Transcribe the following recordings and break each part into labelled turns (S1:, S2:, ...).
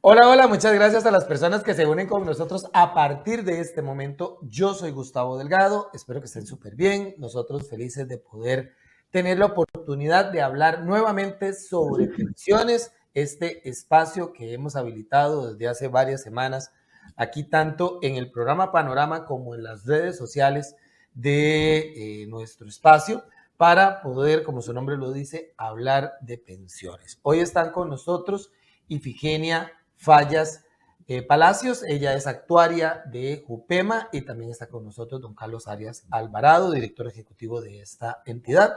S1: Hola, hola, muchas gracias a las personas que se unen con nosotros a partir de este momento. Yo soy Gustavo Delgado, espero que estén súper bien. Nosotros felices de poder tener la oportunidad de hablar nuevamente sobre pensiones, este espacio que hemos habilitado desde hace varias semanas, aquí tanto en el programa Panorama como en las redes sociales de nuestro espacio, para poder, como su nombre lo dice, hablar de pensiones. Hoy están con nosotros Ifigenia Fallas Palacios. Ella es actuaria de Jupema y también está con nosotros don Carlos Arias Alvarado, director ejecutivo de esta entidad.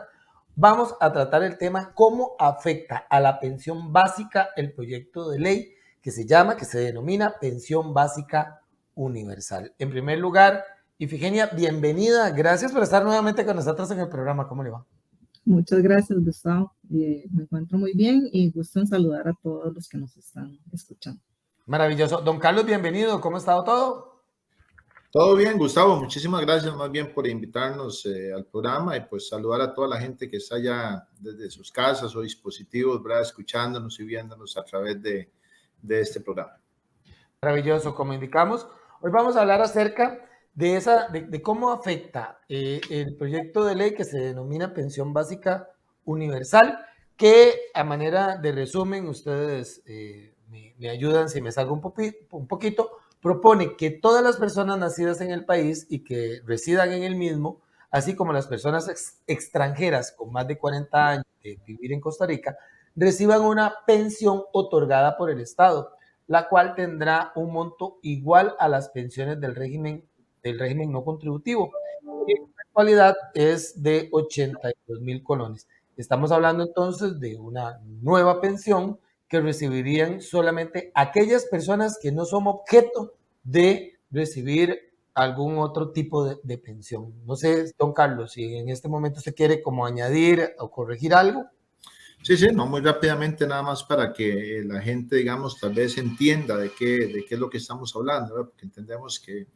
S1: Vamos a tratar el tema cómo afecta a la pensión básica el proyecto de ley que se denomina Pensión Básica Universal. En primer lugar, Ifigenia, bienvenida. Gracias por estar nuevamente con nosotros en el programa. ¿Cómo le va?
S2: Muchas gracias, Gustavo. Me encuentro muy bien y gusto en saludar a todos los que nos están escuchando.
S1: Maravilloso. Don Carlos, bienvenido. ¿Cómo ha estado todo?
S3: Todo bien, Gustavo. Muchísimas gracias más bien por invitarnos al programa y pues saludar a toda la gente que está ya desde sus casas o dispositivos, ¿verdad? Escuchándonos y viéndonos a través de este programa.
S1: Maravilloso, como indicamos. Hoy vamos a hablar acerca de cómo afecta el proyecto de ley que se denomina Pensión Básica Universal, que a manera de resumen, ustedes me ayudan si me salgo un poquito, propone que todas las personas nacidas en el país y que residan en el mismo, así como las personas extranjeras con más de 40 años de vivir en Costa Rica, reciban una pensión otorgada por el Estado, la cual tendrá un monto igual a las pensiones del régimen no contributivo, que en la actualidad es de 82,000 colones. Estamos hablando entonces de una nueva pensión que recibirían solamente aquellas personas que no son objeto de recibir algún otro tipo de pensión. No sé, don Carlos, si en este momento se quiere como añadir o corregir algo.
S3: Sí, no, muy rápidamente nada más para que la gente, digamos, tal vez entienda de qué es lo que estamos hablando, ¿verdad? Porque entendemos que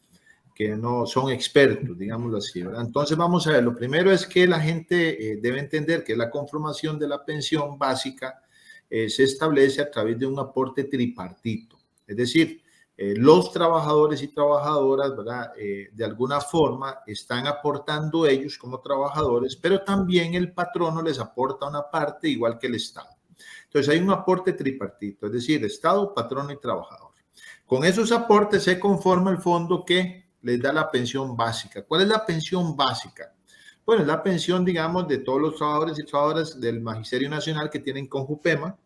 S3: no son expertos, digámoslo así, ¿verdad? Entonces vamos a ver, lo primero es que la gente debe entender que la conformación de la pensión básica se establece a través de un aporte tripartito, es decir, los trabajadores y trabajadoras, ¿verdad? De alguna forma están aportando ellos como trabajadores, pero también el patrono les aporta una parte igual que el Estado. Entonces hay un aporte tripartito, es decir, Estado, patrono y trabajador. Con esos aportes se conforma el fondo que les da la pensión básica. ¿Cuál es la pensión básica? Bueno, es la pensión, digamos, de todos los trabajadores y trabajadoras del Magisterio Nacional que tienen con Jupema,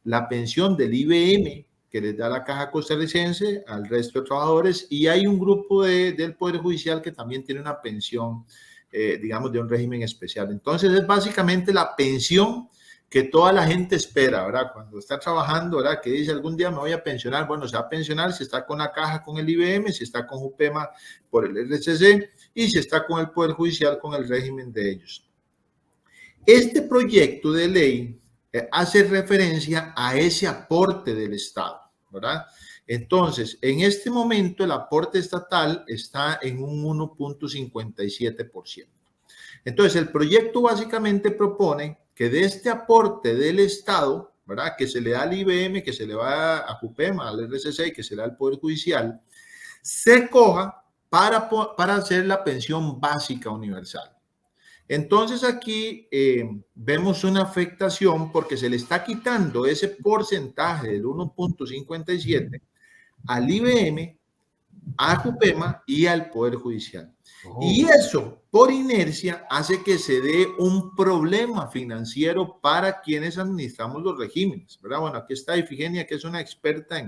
S3: la pensión del IBM que les da la Caja Costarricense al resto de trabajadores, y hay un grupo del Poder Judicial que también tiene una pensión, digamos, de un régimen especial. Entonces es básicamente la pensión que toda la gente espera, ¿verdad? Cuando está trabajando, ¿verdad? Que dice, algún día me voy a pensionar. Bueno, se va a pensionar si está con la Caja, con el IBM, si está con Jupema por el RCC y si está con el Poder Judicial, con el régimen de ellos. Este proyecto de ley hace referencia a ese aporte del Estado, ¿verdad? Entonces, en este momento el aporte estatal está en un 1.57%. Entonces, el proyecto básicamente propone que de este aporte del Estado, ¿verdad? Que se le da al IBM, que se le va a Jupema, al RCC y que se le da al Poder Judicial, se coja para hacer la pensión básica universal. Entonces aquí vemos una afectación porque se le está quitando ese porcentaje del 1.57 al IBM, a Jupema y al Poder Judicial. Y eso, por inercia, hace que se dé un problema financiero para quienes administramos los regímenes, ¿verdad? Bueno, aquí está Ifigenia, que es una experta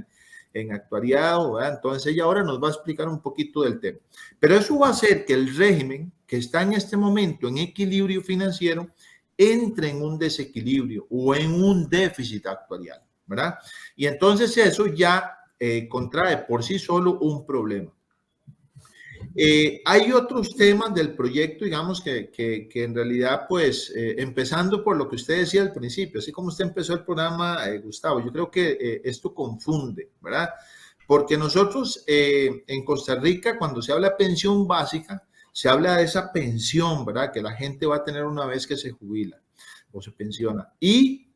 S3: en actuariado, ¿verdad? Entonces ella ahora nos va a explicar un poquito del tema. Pero eso va a hacer que el régimen, que está en este momento en equilibrio financiero, entre en un desequilibrio o en un déficit actuarial, ¿verdad? Y entonces eso ya contrae por sí solo un problema. Hay otros temas del proyecto, digamos, que en realidad, pues, empezando por lo que usted decía al principio, así como usted empezó el programa, Gustavo, yo creo que esto confunde, ¿verdad? Porque nosotros en Costa Rica, cuando se habla de pensión básica, se habla de esa pensión, ¿verdad? Que la gente va a tener una vez que se jubila o se pensiona. Y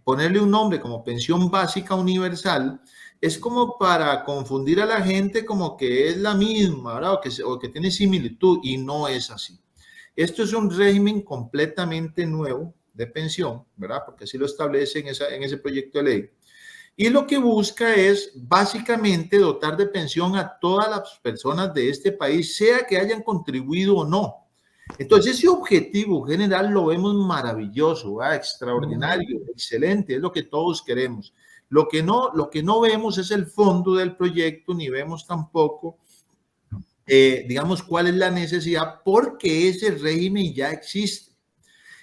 S3: ponerle un nombre como pensión básica universal es como para confundir a la gente como que es la misma, ¿verdad? O que tiene similitud, y no es así. Esto es un régimen completamente nuevo de pensión, ¿verdad? Porque así lo establece en ese proyecto de ley. Y lo que busca es básicamente dotar de pensión a todas las personas de este país, sea que hayan contribuido o no. Entonces, ese objetivo general lo vemos maravilloso, ¿verdad? Extraordinario, excelente, es lo que todos queremos. Lo que no vemos es el fondo del proyecto, ni vemos tampoco, digamos, cuál es la necesidad, porque ese régimen ya existe.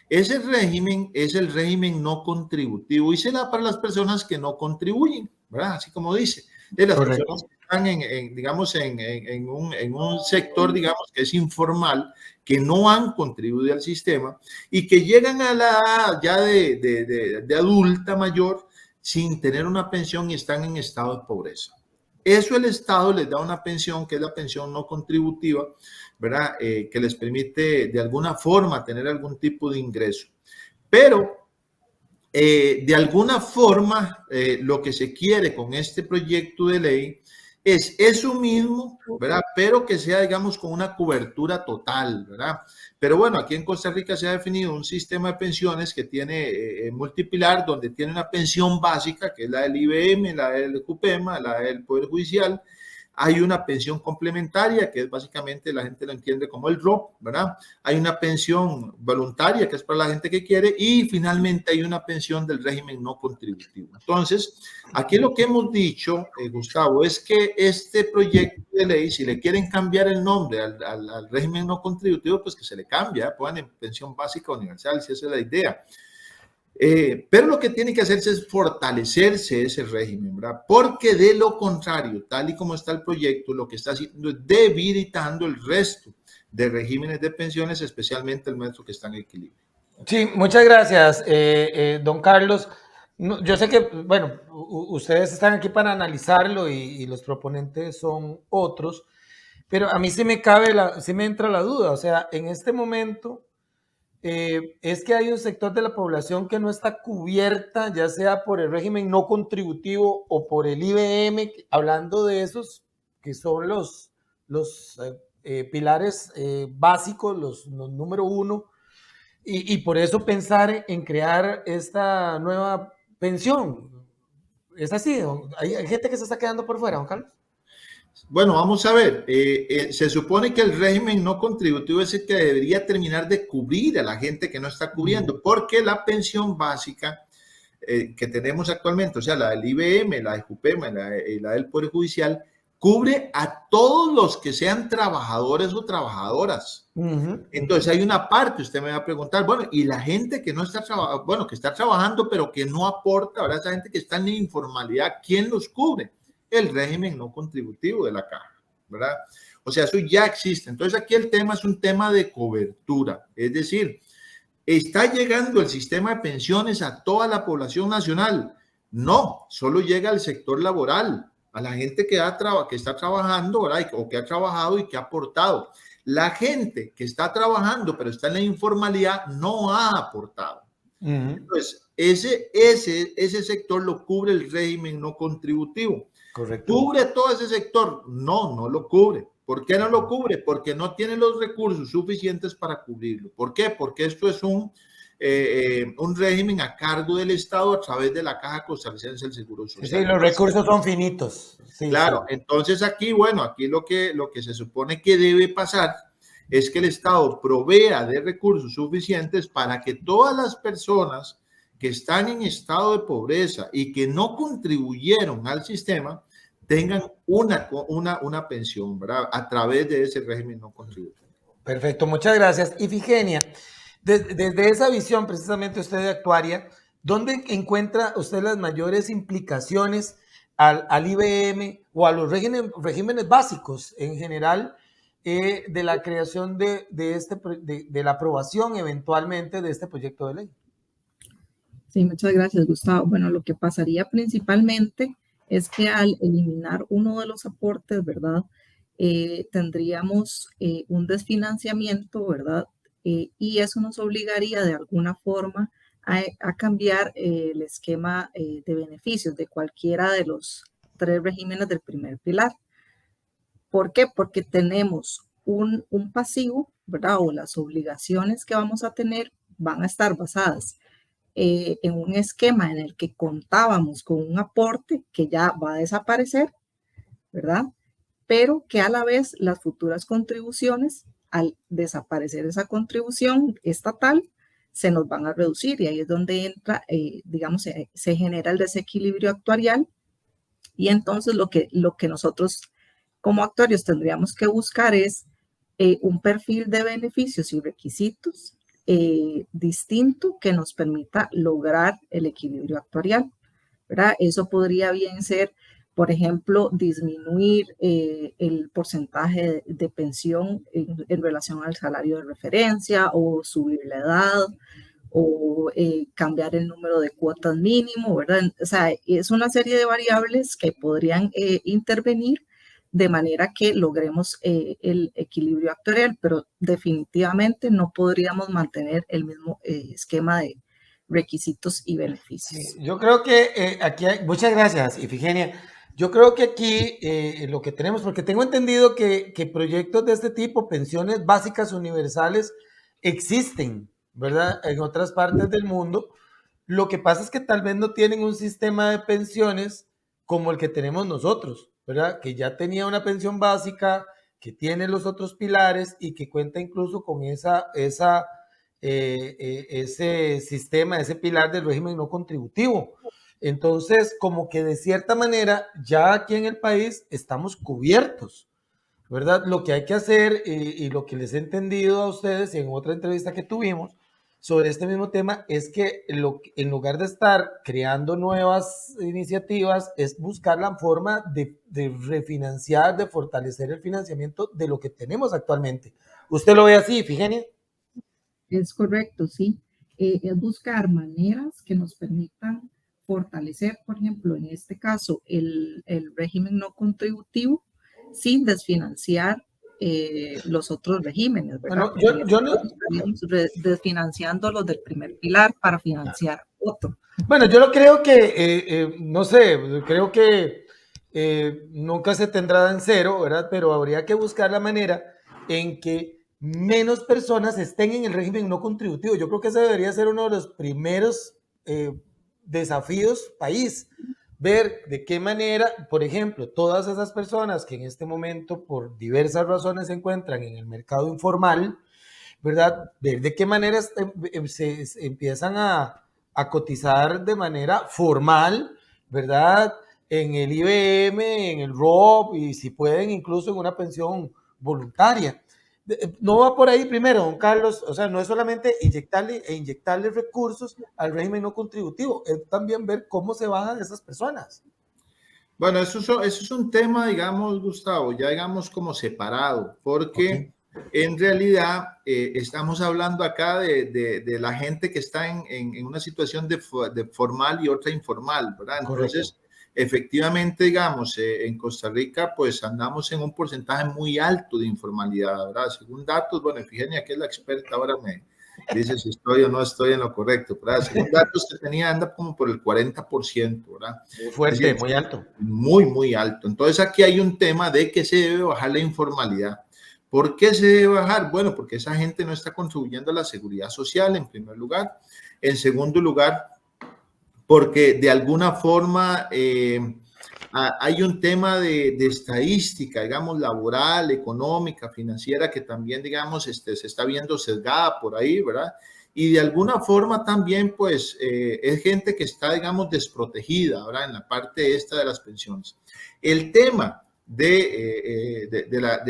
S3: Ese régimen es el régimen no contributivo y se da para las personas que no contribuyen, ¿verdad? Así como dice. De las
S1: Correcto.
S3: personas que están digamos, en un sector, digamos, que es informal, que no han contribuido al sistema y que llegan a la edad ya de adulta mayor sin tener una pensión y están en estado de pobreza. Eso el Estado les da una pensión, que es la pensión no contributiva, ¿verdad? Que les permite de alguna forma tener algún tipo de ingreso. Pero de alguna forma, lo que se quiere con este proyecto de ley es eso mismo, ¿verdad? Pero que sea, digamos, con una cobertura total, ¿verdad? Pero bueno, aquí en Costa Rica se ha definido un sistema de pensiones que tiene multipilar, donde tiene una pensión básica, que es la del IBM, la del CUPEMA, la del Poder Judicial. Hay una pensión complementaria, que es básicamente, la gente lo entiende como el ROP, ¿verdad? Hay una pensión voluntaria, que es para la gente que quiere, y finalmente hay una pensión del régimen no contributivo. Entonces, aquí lo que hemos dicho, Gustavo, es que este proyecto de ley, si le quieren cambiar el nombre al régimen no contributivo, pues que se le cambie, pongan en pensión básica universal, si esa es la idea. Pero lo que tiene que hacerse es fortalecerse ese régimen, ¿verdad? Porque de lo contrario, tal y como está el proyecto, lo que está haciendo es debilitando el resto de regímenes de pensiones, especialmente el nuestro, que está en equilibrio.
S1: Sí, muchas gracias, don Carlos. No, yo sé que, bueno, ustedes están aquí para analizarlo y los proponentes son otros, pero a mí sí me entra la duda, o sea, en este momento es que hay un sector de la población que no está cubierta, ya sea por el régimen no contributivo o por el IBM, hablando de esos que son los pilares básicos, los número uno, y por eso pensar en crear esta nueva pensión. ¿Es así? ¿Hay gente que se está quedando por fuera, don Carlos?
S3: Bueno, vamos a ver, se supone que el régimen no contributivo es el que debería terminar de cubrir a la gente que no está cubriendo, porque la pensión básica que tenemos actualmente, o sea, la del IBM, la de JUPEMA y la del Poder Judicial, cubre a todos los que sean trabajadores o trabajadoras. Entonces hay una parte, usted me va a preguntar, bueno, y la gente que no está trabajando, bueno, que está trabajando pero que no aporta, ¿verdad? Esa gente que está en la informalidad, ¿quién los cubre? El régimen no contributivo de la caja, ¿verdad? O sea, eso ya existe. Entonces aquí el tema es un tema de cobertura, es decir, ¿está llegando el sistema de pensiones a toda la población nacional? No, solo llega al sector laboral, a la gente que está trabajando, ¿verdad? O que ha trabajado y que ha aportado. La gente que está trabajando pero está en la informalidad no ha aportado. Entonces, ese sector lo cubre el régimen no contributivo.
S1: Correcto.
S3: ¿Cubre todo ese sector? No, no lo cubre. ¿Por qué no lo cubre? Porque no tiene los recursos suficientes para cubrirlo. ¿Por qué? Porque esto es un régimen a cargo del Estado a través de la Caja Costarricense del Seguro Social.
S1: Sí, los recursos son finitos. Sí,
S3: claro,
S1: sí.
S3: entonces aquí, bueno, aquí lo que se supone que debe pasar es que el Estado provea de recursos suficientes para que todas las personas que están en estado de pobreza y que no contribuyeron al sistema tengan una pensión, ¿verdad? A través de ese régimen no contributivo.
S1: Perfecto, muchas gracias. Y Ifigenia, desde esa visión precisamente usted de actuaria, ¿dónde encuentra usted las mayores implicaciones al IBM o a los regímenes básicos en general de la creación de la aprobación eventualmente de este proyecto de ley?
S2: Sí, muchas gracias, Gustavo. Bueno, lo que pasaría principalmente es que al eliminar uno de los aportes, ¿verdad? Tendríamos un desfinanciamiento, ¿verdad? Y eso nos obligaría de alguna forma a cambiar el esquema de beneficios de cualquiera de los 3 regímenes del primer pilar. ¿Por qué? Porque tenemos un pasivo, ¿verdad? O las obligaciones que vamos a tener van a estar basadas en un esquema en el que contábamos con un aporte que ya va a desaparecer, ¿verdad? Pero que a la vez las futuras contribuciones, al desaparecer esa contribución estatal, se nos van a reducir y ahí es donde entra, digamos, se genera el desequilibrio actuarial y entonces lo que nosotros como actuarios tendríamos que buscar es un perfil de beneficios y requisitos distinto que nos permita lograr el equilibrio actuarial, ¿verdad? Eso podría bien ser, por ejemplo, disminuir el porcentaje de pensión en relación al salario de referencia o subir la edad o cambiar el número de cuotas mínimo, ¿verdad? O sea, es una serie de variables que podrían intervenir de manera que logremos el equilibrio actuarial, pero definitivamente no podríamos mantener el mismo esquema de requisitos y beneficios.
S1: Sí, yo creo que aquí hay, muchas gracias, Ifigenia. Yo creo que aquí lo que tenemos, porque tengo entendido que proyectos de este tipo, pensiones básicas universales, existen, ¿verdad? En otras partes del mundo. Lo que pasa es que tal vez no tienen un sistema de pensiones como el que tenemos nosotros, ¿verdad? Que ya tenía una pensión básica, que tiene los otros pilares y que cuenta incluso con ese sistema, ese pilar del régimen no contributivo. Entonces, como que de cierta manera, ya aquí en el país estamos cubiertos, ¿verdad? Lo que hay que hacer, y lo que les he entendido a ustedes en otra entrevista que tuvimos sobre este mismo tema, es que en lugar de estar creando nuevas iniciativas, es buscar la forma de refinanciar, de fortalecer el financiamiento de lo que tenemos actualmente. ¿Usted lo ve así, Ifigenia?
S2: Es correcto, sí. Es buscar maneras que nos permitan fortalecer, por ejemplo, en este caso, el régimen no contributivo sin desfinanciar los otros regímenes, ¿verdad?
S1: Bueno,
S2: Porque
S1: yo no,
S2: estaríamos desfinanciando los del primer pilar para financiar otro.
S1: bueno, yo lo creo que, no sé, creo que nunca se tendrá en cero, ¿verdad? Pero habría que buscar la manera en que menos personas estén en el régimen no contributivo. Yo creo que ese debería ser uno de los primeros desafíos país. Ver de qué manera, por ejemplo, todas esas personas que en este momento por diversas razones se encuentran en el mercado informal, ¿verdad? Ver de qué manera se empiezan a cotizar de manera formal, ¿verdad? En el IBM, en el ROP y si pueden incluso en una pensión voluntaria. No va por ahí primero, don Carlos, o sea, no es solamente inyectarle recursos al régimen no contributivo, es también ver cómo se bajan esas personas.
S3: Bueno, eso es un tema, digamos, Gustavo, ya digamos como separado, porque en realidad estamos hablando acá de la gente que está en una situación de formal y otra informal, ¿verdad? Entonces, efectivamente, digamos, en Costa Rica, pues andamos en un porcentaje muy alto de informalidad, ¿verdad? Según datos, bueno, Ifigenia, que es la experta, ahora me dice si estoy o no estoy en lo correcto, ¿verdad? Según datos que tenía, anda como por el 40%, ¿verdad?
S1: Muy fuerte,
S3: decir,
S1: muy alto.
S3: Muy, muy alto. Entonces, aquí hay un tema de que se debe bajar la informalidad. ¿Por qué se debe bajar? Bueno, porque esa gente no está contribuyendo a la seguridad social, en primer lugar. En segundo lugar, porque de alguna forma hay un tema de estadística, digamos, laboral, económica, financiera, que también, digamos, se está viendo sesgada por ahí, ¿verdad? Y de alguna forma también, pues, es gente que está, digamos, desprotegida, ¿verdad? En la parte esta de las pensiones. El tema de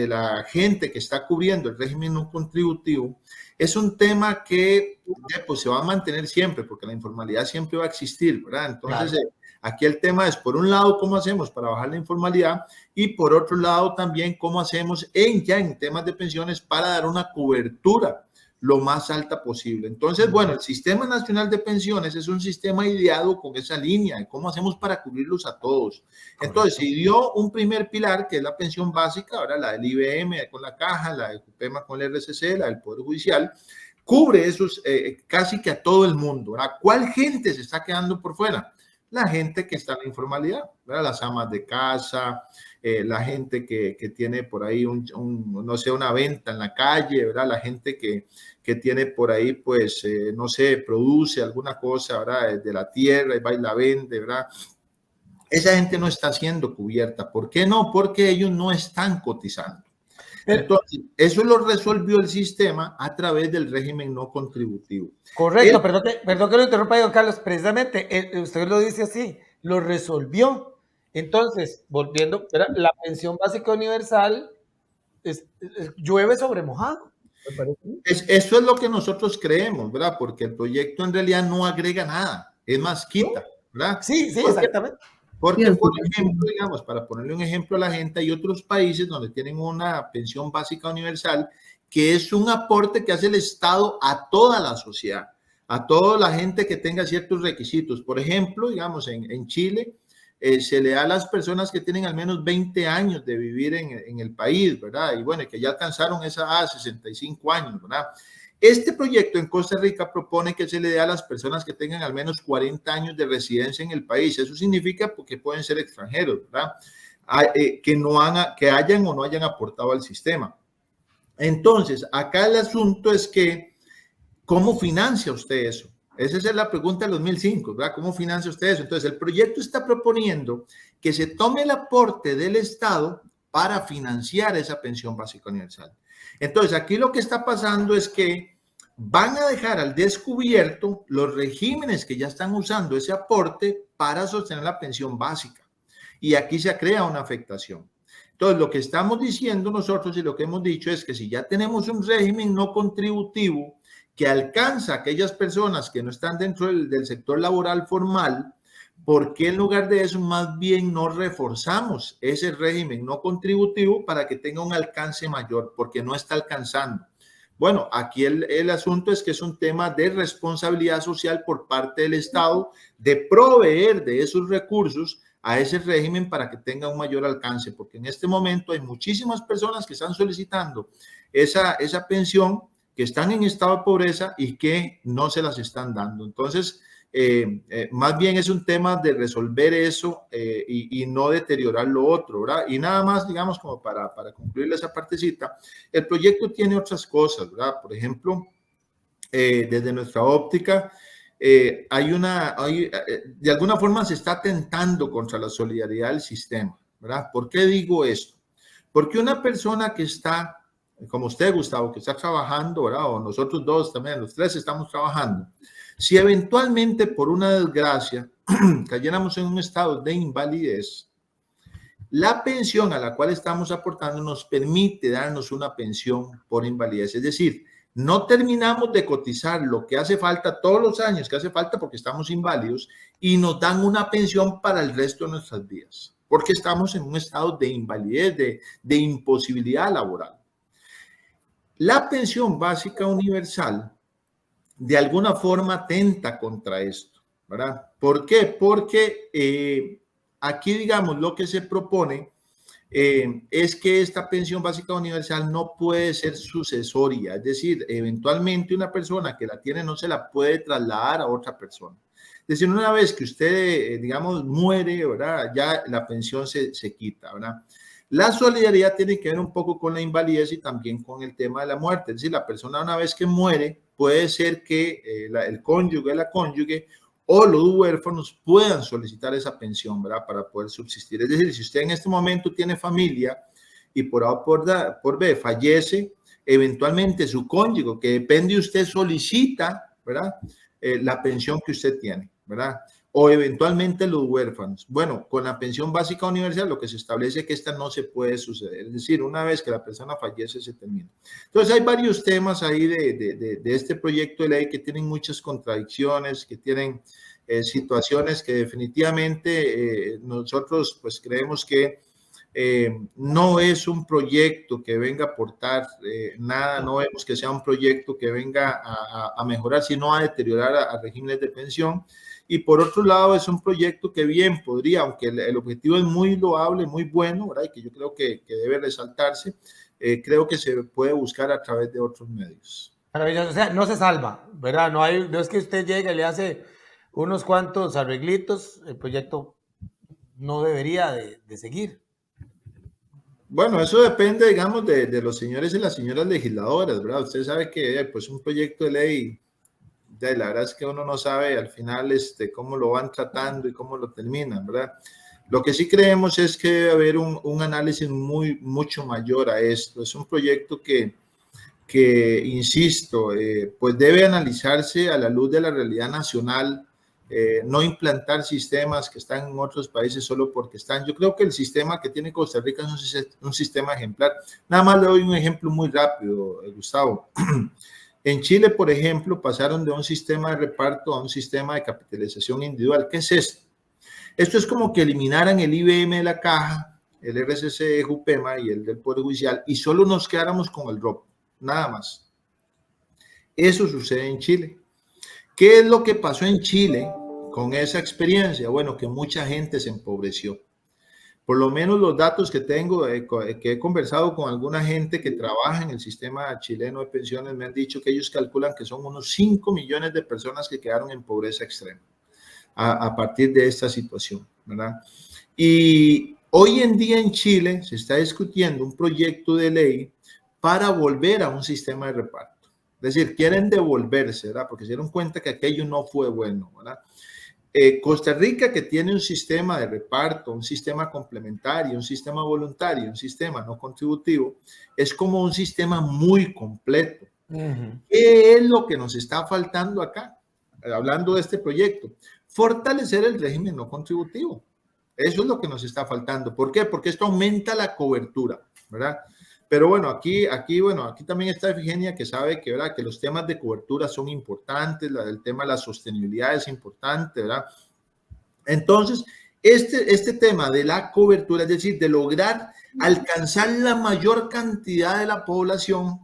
S3: la gente que está cubriendo el régimen no contributivo es un tema que pues, se va a mantener siempre, porque la informalidad siempre va a existir, ¿verdad? Entonces, claro. Aquí el tema es, por un lado, cómo hacemos para bajar la informalidad y por otro lado también cómo hacemos ya en temas de pensiones para dar una cobertura lo más alta posible. Entonces, bueno, el Sistema Nacional de Pensiones es un sistema ideado con esa línea de cómo hacemos para cubrirlos a todos. Entonces, se dio un primer pilar, que es la pensión básica, ahora la del IBM con la Caja, la de CUPEMA con el RCC, la del Poder Judicial, cubre esos, casi que a todo el mundo, ¿verdad? ¿Cuál gente se está quedando por fuera? La gente que está en la informalidad, ¿verdad? Las amas de casa, la gente que tiene por ahí no sé, una venta en la calle, ¿verdad? La gente que tiene por ahí, pues, no sé, produce alguna cosa, ¿verdad? De la tierra y va y la vende, ¿verdad? Esa gente no está siendo cubierta. ¿Por qué no? Porque ellos no están cotizando. Entonces, eso lo resolvió el sistema a través del régimen no contributivo.
S1: Correcto, perdón que lo interrumpa, don Carlos. Precisamente, usted lo dice así, lo resolvió. Entonces, volviendo, la pensión básica universal llueve sobre mojado. ¿Me parece?
S3: Eso es lo que nosotros creemos, ¿verdad? Porque el proyecto en realidad no agrega nada, es más, quita, ¿verdad?
S1: Sí, exactamente.
S3: Porque, por ejemplo, digamos, para ponerle un ejemplo a la gente, hay otros países donde tienen una pensión básica universal que es un aporte que hace el Estado a toda la sociedad, a toda la gente que tenga ciertos requisitos. Por ejemplo, digamos, en Chile se le da a las personas que tienen al menos 20 años de vivir en el país, ¿verdad? Y bueno, que ya alcanzaron esa edad, 65 años, ¿verdad? Este proyecto en Costa Rica propone que se le dé a las personas que tengan al menos 40 años de residencia en el país. Eso significa porque pueden ser extranjeros, ¿verdad? Que hayan o no hayan aportado al sistema. Entonces, acá el asunto es que, ¿cómo financia usted eso? Esa es la pregunta del 2005, ¿verdad? ¿Cómo financia usted eso? Entonces, el proyecto está proponiendo que se tome el aporte del Estado para financiar esa pensión básica universal. Entonces, aquí lo que está pasando es que van a dejar al descubierto los regímenes que ya están usando ese aporte para sostener la pensión básica. Y aquí se crea una afectación. Entonces, lo que estamos diciendo nosotros y lo que hemos dicho es que si ya tenemos un régimen no contributivo que alcanza a aquellas personas que no están dentro del sector laboral formal, ¿por qué en lugar de eso más bien no reforzamos ese régimen no contributivo para que tenga un alcance mayor? Porque no está alcanzando. Bueno, aquí el asunto es que es un tema de responsabilidad social por parte del Estado de proveer de esos recursos a ese régimen para que tenga un mayor alcance, porque en este momento hay muchísimas personas que están solicitando esa pensión, que están en estado de pobreza y que no se las están dando. Entonces, más bien es un tema de resolver eso y no deteriorar lo otro, ¿verdad? Y nada más, digamos, como para concluir esa partecita, el proyecto tiene otras cosas, ¿verdad? Por ejemplo, desde nuestra óptica, de alguna forma se está atentando contra la solidaridad del sistema, ¿verdad? ¿Por qué digo esto? Porque una persona que está, como usted, Gustavo, que está trabajando, ¿verdad? O nosotros dos también, los tres estamos trabajando. Si eventualmente por una desgracia cayéramos en un estado de invalidez, la pensión a la cual estamos aportando nos permite darnos una pensión por invalidez. Es decir, no terminamos de cotizar lo que hace falta todos los años, que hace falta porque estamos inválidos, y nos dan una pensión para el resto de nuestras vidas, porque estamos en un estado de invalidez, de imposibilidad laboral. La pensión básica universal de alguna forma atenta contra esto, ¿verdad? ¿Por qué? Porque aquí, digamos, lo que se propone es que esta pensión básica universal no puede ser sucesoria, es decir, eventualmente una persona que la tiene no se la puede trasladar a otra persona. Es decir, una vez que usted, digamos, muere, ¿verdad? Ya la pensión se quita, ¿verdad? La solidaridad tiene que ver un poco con la invalidez y también con el tema de la muerte. Es decir, la persona una vez que muere, puede ser que el cónyuge, la cónyuge o los huérfanos puedan solicitar esa pensión, ¿verdad? Para poder subsistir. Es decir, si usted en este momento tiene familia y por A o por B fallece, eventualmente su cónyuge, que depende de usted, solicita, ¿verdad? La pensión que usted tiene, ¿verdad? O eventualmente los huérfanos. Bueno, con la pensión básica universal lo que se establece es que esta no se puede suceder. Es decir, una vez que la persona fallece, se termina. Entonces, hay varios temas ahí de este proyecto de ley que tienen muchas contradicciones, que tienen situaciones que definitivamente nosotros pues creemos que no es un proyecto que venga a aportar nada, no vemos que sea un proyecto que venga a mejorar, sino a deteriorar a regímenes de pensión. Y por otro lado, es un proyecto que bien podría, aunque el objetivo es muy loable, muy bueno, ¿verdad? Y que yo creo que debe resaltarse, creo que se puede buscar a través de otros medios.
S1: Maravilloso, o sea, no se salva, ¿verdad? No es que usted llegue y le hace unos cuantos arreglitos, el proyecto no debería de seguir.
S3: Bueno, eso depende, digamos, de los señores y las señoras legisladoras, ¿verdad? Usted sabe que pues un proyecto de ley, la verdad es que uno no sabe al final cómo lo van tratando y cómo lo terminan, ¿verdad? Lo que sí creemos es que debe haber un análisis mucho mayor a esto. Es un proyecto que insisto, pues debe analizarse a la luz de la realidad nacional, no implantar sistemas que están en otros países solo porque están. Yo creo que el sistema que tiene Costa Rica es un sistema ejemplar. Nada más le doy un ejemplo muy rápido, Gustavo. En Chile, por ejemplo, pasaron de un sistema de reparto a un sistema de capitalización individual. ¿Qué es esto? Esto es como que eliminaran el IBM de la caja, el RCC de Jupema y el del Poder Judicial y solo nos quedáramos con el ROP, nada más. Eso sucede en Chile. ¿Qué es lo que pasó en Chile con esa experiencia? Bueno, que mucha gente se empobreció. Por lo menos los datos que tengo, que he conversado con alguna gente que trabaja en el sistema chileno de pensiones, me han dicho que ellos calculan que son unos 5 millones de personas que quedaron en pobreza extrema a partir de esta situación, ¿verdad? Y hoy en día en Chile se está discutiendo un proyecto de ley para volver a un sistema de reparto. Es decir, quieren devolverse, ¿verdad? Porque se dieron cuenta que aquello no fue bueno, ¿verdad? Costa Rica, que tiene un sistema de reparto, un sistema complementario, un sistema voluntario, un sistema no contributivo, es como un sistema muy completo. ¿Qué es lo que nos está faltando acá? Hablando de este proyecto, fortalecer el régimen no contributivo. Eso es lo que nos está faltando. ¿Por qué? Porque esto aumenta la cobertura, ¿verdad? Pero bueno, aquí también está Efigenia, que sabe que, ¿verdad?, que los temas de cobertura son importantes, el tema de la sostenibilidad es importante, ¿verdad? Entonces, este tema de la cobertura, es decir, de alcanzar la mayor cantidad de la población,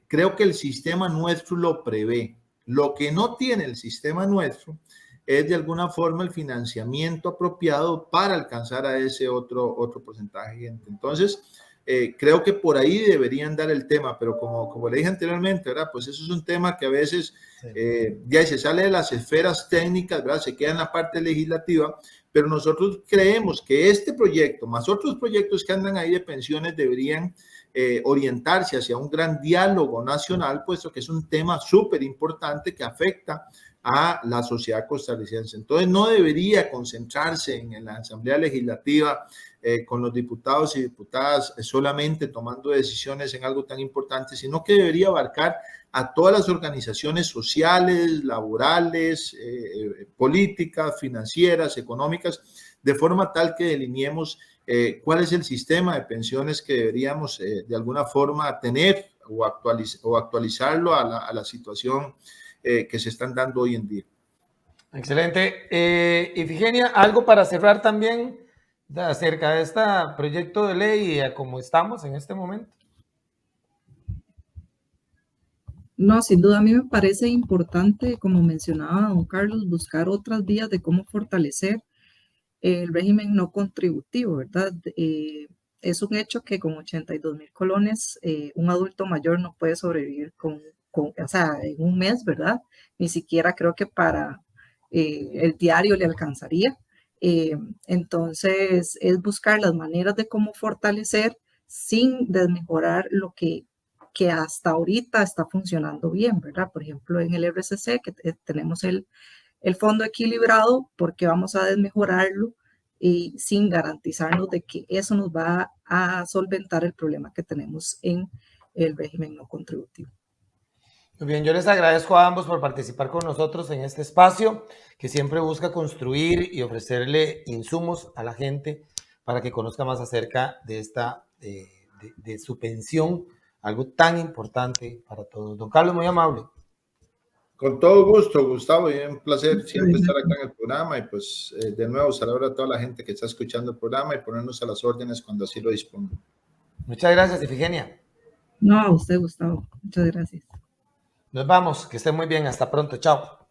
S3: creo que el sistema nuestro lo prevé. Lo que no tiene el sistema nuestro es de alguna forma el financiamiento apropiado para alcanzar a ese otro porcentaje. Entonces, creo que por ahí deberían dar el tema, pero como le dije anteriormente, ¿verdad? Pues eso es un tema que a veces ya se sale de las esferas técnicas, ¿verdad? Se queda en la parte legislativa, pero nosotros creemos que este proyecto, más otros proyectos que andan ahí de pensiones, deberían orientarse hacia un gran diálogo nacional, puesto que es un tema súper importante que afecta a la sociedad costarricense. Entonces, no debería concentrarse en la Asamblea Legislativa con los diputados y diputadas solamente tomando decisiones en algo tan importante, sino que debería abarcar a todas las organizaciones sociales, laborales, políticas, financieras, económicas, de forma tal que delineemos cuál es el sistema de pensiones que deberíamos de alguna forma tener o actualizarlo a la situación que se están dando hoy en día.
S1: Excelente. Ifigenia, algo para cerrar también acerca de este proyecto de ley y a cómo estamos en este momento.
S2: No, sin duda a mí me parece importante, como mencionaba don Carlos, buscar otras vías de cómo fortalecer el régimen no contributivo, ¿verdad? Es un hecho que con 82,000 colones un adulto mayor no puede sobrevivir o sea, en un mes, ¿verdad? Ni siquiera creo que para el diario le alcanzaría. Entonces, es buscar las maneras de cómo fortalecer sin desmejorar lo que hasta ahorita está funcionando bien, ¿verdad? Por ejemplo, en el RCC, que tenemos el fondo equilibrado, porque vamos a desmejorarlo y sin garantizarnos de que eso nos va a solventar el problema que tenemos en el régimen no contributivo.
S1: Muy bien, yo les agradezco a ambos por participar con nosotros en este espacio que siempre busca construir y ofrecerle insumos a la gente para que conozca más acerca de de su pensión, algo tan importante para todos. Don Carlos, muy amable.
S3: Con todo gusto, Gustavo, y un placer siempre estar acá en el programa y pues de nuevo saludar a toda la gente que está escuchando el programa y ponernos a las órdenes cuando así lo disponga.
S1: Muchas gracias, Ifigenia.
S2: No, a usted, Gustavo. Muchas gracias.
S1: Nos vamos, que estén muy bien. Hasta pronto. Chao.